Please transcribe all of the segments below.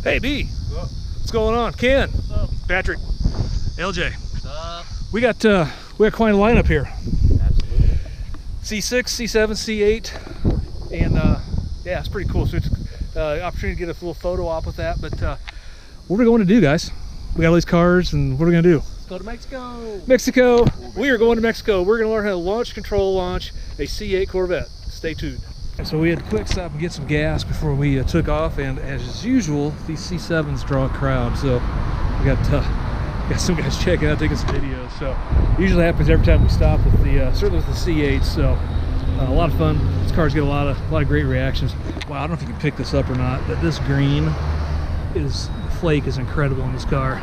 Hey B, what's going on? Ken, what's up? Patrick, LJ. What's up? We got quite a lineup here. Absolutely. C6, C7, C8, and yeah, it's pretty cool. So it's opportunity to get a little photo op with that. But what are we going to do, guys? We got all these cars, and what are we gonna do? Let's go to Mexico. Mexico. We are going to Mexico. We're gonna learn how to launch a C8 Corvette. Stay tuned. So we had to quick stop and get some gas before we took off, and as usual, these C7s draw a crowd. So we got some guys checking out, taking some videos. So it usually happens every time we stop with the certainly with the C8. So a lot of fun. These cars get a lot of great reactions. Wow, I don't know if you can pick this up or not, but this green the flake is incredible in this car.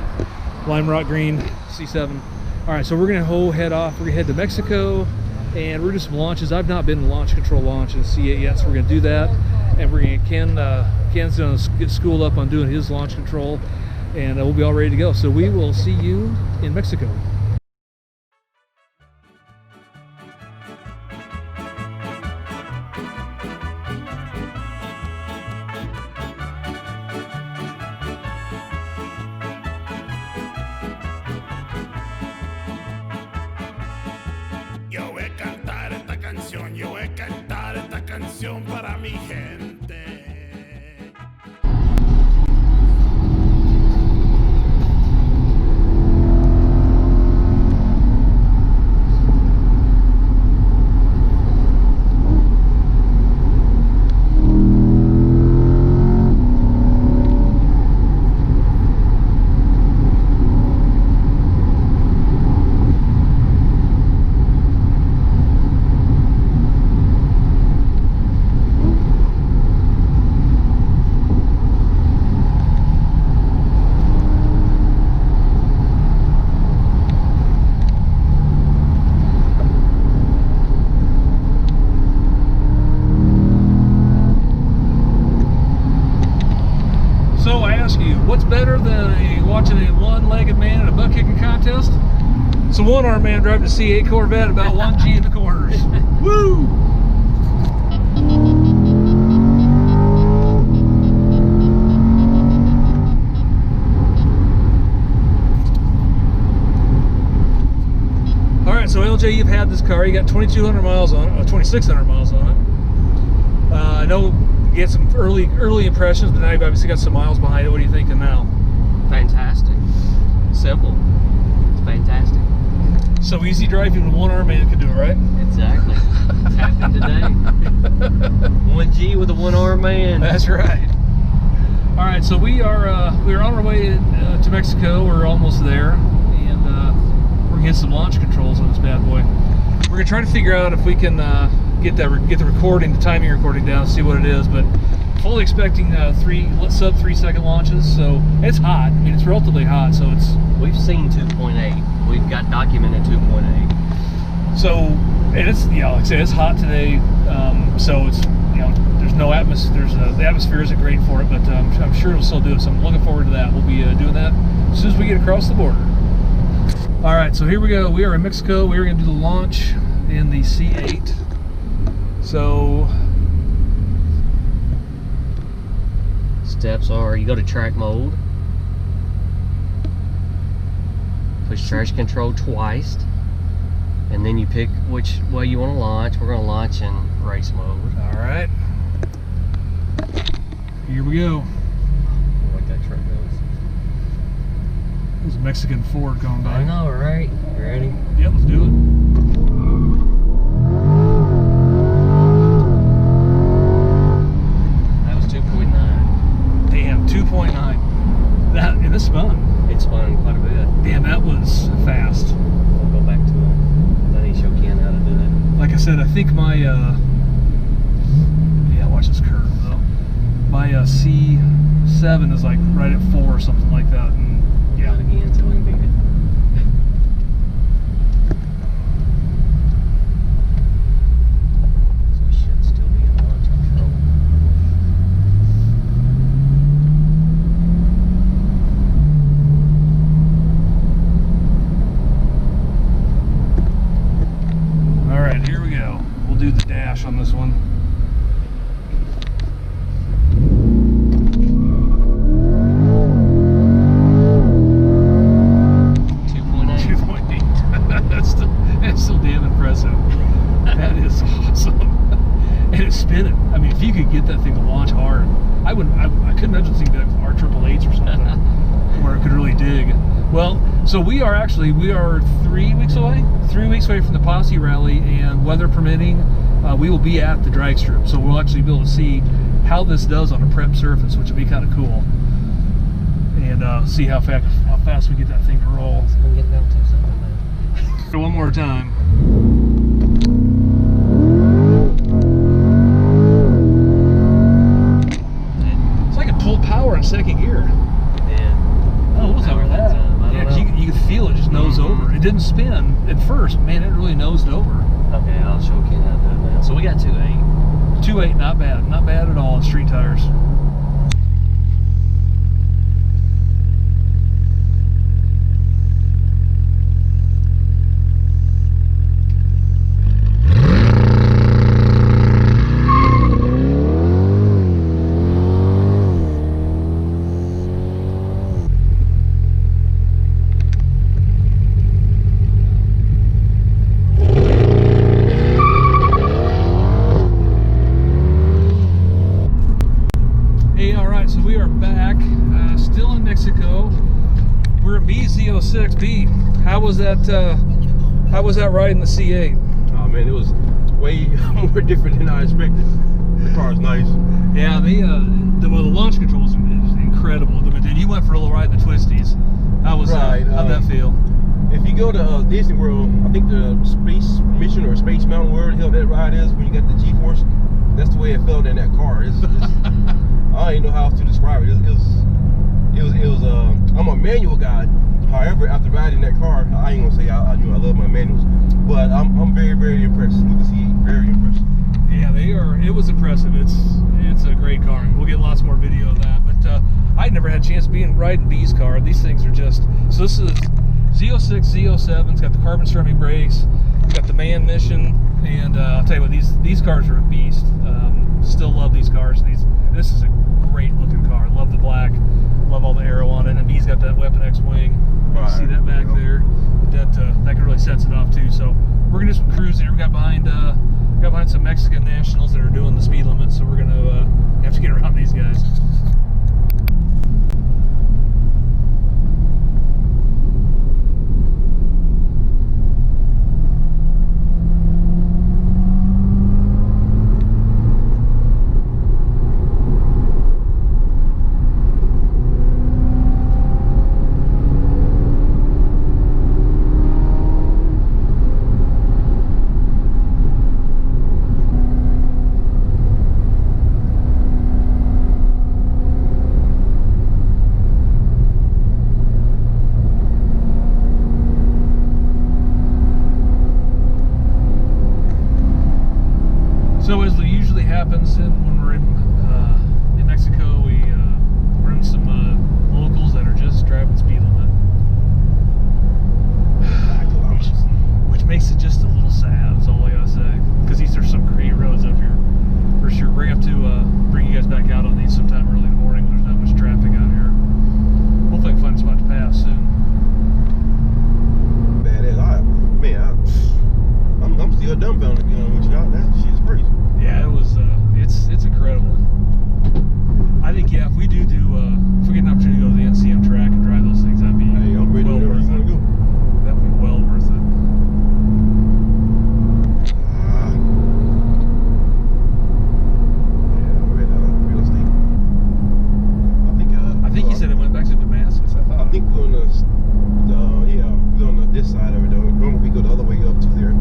Lime rock green C7. All right, so we're gonna head off. We're gonna head to Mexico, and we're gonna do some launches. I've not been in launch control launch in C8 yet, so we're gonna do that. And we're gonna Ken's gonna get schooled up on doing his launch control, and we'll be all ready to go. So we will see you in Mexico. Yo voy a cantar esta canción para mi gente. What's better than watching a one-legged man in a butt-kicking contest? It's a one-armed man driving a C8 Corvette about 1G in the corners. Woo! All right, so LJ, you've had this car. You got 2,200 miles on it, 2,600 miles on it. I know. Get some early impressions, but now you've obviously got some miles behind it. What are you thinking now? Fantastic. Simple. It's fantastic. So easy driving with one arm man can do it, right? Exactly. It's happened today. 1G with a one-arm man. That's right. All right, so we're on our way to Mexico. We're almost there, and we're gonna get some launch controls on this bad boy. We're gonna try to figure out if we can get the recording, the timing recording down, see what it is, but fully expecting sub 3 second launches. So it's hot. I mean, it's relatively hot. So We've seen 2.8. We've got documented 2.8. So, and it's, like I said, it's hot today. So it's, there's no atmosphere. The atmosphere isn't great for it, but I'm sure it'll still do it. So I'm looking forward to that. We'll be doing that as soon as we get across the border. All right, so here we go. We are in Mexico. We are going to do the launch in the C8. So steps are, you go to track mode, push traction control twice, and then you pick which way you want to launch. We're going to launch in race mode. All right, here we go. I like that truck goes. There's a Mexican Ford going by. I know, right? You ready? Yep, let's do it. Damn, 2.9. And this spun. It spun quite a bit. Damn, that was fast. We'll go back to it. I need to show Ken how to do it. Like I said, I think my watch this curve though. My C7 is like right at 4 or something like that. And yeah. Do it again until we can beat it. So we should still be in launch control. All right, here we go. We'll do the dash on this one. and it's spinning. I mean, if you could get that thing to launch hard, I couldn't imagine seeing that with R888s or something where it could really dig. Well, so we are 3 weeks away from the Posse Rally, and weather permitting, we will be at the drag strip. So we'll actually be able to see how this does on a prep surface, which will be kind of cool, and see how fast we get that thing to roll. It's gonna get down to something now. One more time. It's like it pulled power in second gear. Yeah. Oh, what was over that? Yeah, 'cause know. you could feel it just nose over. It didn't spin at first. Man, it really nosed over. Okay, I'll show Ken how to do it now. So we got 2.8. 2.8, not bad. Not bad at all on street tires. So we are back, still in Mexico. We're in BZ06. How was that? How was that riding the C8? Oh man, it was way more different than I expected. The car's nice. Yeah, the launch control is incredible. Then you went for a little ride in the twisties. How'd that feel? If you go to Disney World, I think the Space Mission or Space Mountain, wherever the hell that ride is, when you got the G-force, that's the way it felt in that car. It's I don't even know how else to describe it. I'm a manual guy. However, after riding that car, I ain't gonna say I knew I love my manuals, but I'm very, very impressed with the C8. Very impressed. Yeah, they are. It was impressive. It's a great car. We'll get lots more video of that. But I'd never had a chance of riding B's car. These things are just. So this is Z06, Z07. It's got the carbon ceramic brakes. It's got the man mission, and I'll tell you what, these cars are a beast. Still love these cars. This is a great looking car. Love the black. Love all the aero on it. And B's got that Weapon X wing. You can see that back there. But that really sets it off too. So we're gonna do some cruising. We got behind some Mexican nationals that are doing the speed limit. So we're gonna have to get around these guys. So as usually happens when we're in Mexico, we run some locals that are just driving speed limit, which makes it just a little sad. That's all I gotta say. Because these are some great roads up here, for sure. We're gonna have to bring you guys back out on these sometime early in the morning when there's not much traffic out here. Hopefully, I can find a spot to pass soon. I'm still dumbfounded, with y'all. That shit's crazy. Yeah, it was. It's incredible. I think if we get an opportunity to go to the NCM track and drive those things, that'd be I'm ready well wherever worth you want it. to go. That'd be well worth it. Real estate. I think you said it went back to Damascus. I think we're on we're on this side of it though. Normally we go the other way up to there.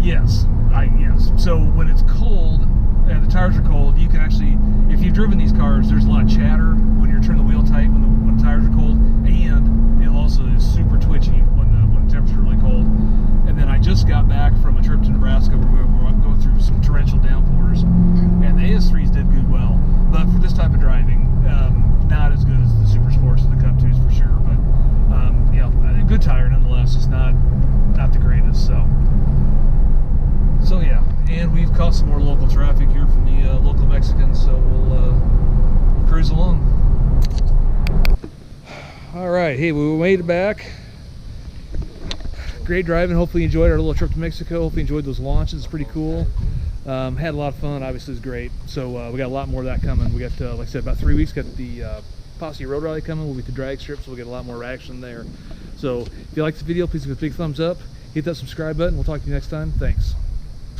Yes, yes. So when it's cold and the tires are cold, you can actually, if you've driven these cars, there's a lot of chatter when you're turning the wheel tight when the tires are cold, and it also is super twitchy when the temperatures are really cold. And then I just got back from a trip to Nebraska where we were going through some torrential downpours, and the AS3s did good well, but for this type of driving, not as good as the Super Sports and the Cup 2s for sure. But you know, a good tire nonetheless. It's not the greatest. So yeah, and we've caught some more local traffic here from the local Mexicans, so we'll cruise along. All right, hey, we made it back. Great driving. Hopefully you enjoyed our little trip to Mexico. Hopefully you enjoyed those launches. It's pretty cool. Had a lot of fun. Obviously, it's great. So we got a lot more of that coming. We got, like I said, about 3 weeks. Got the Posse Road Rally coming. We'll be at the drag strip, so we'll get a lot more action there. So if you like the video, please give it a big thumbs up. Hit that subscribe button. We'll talk to you next time. Thanks.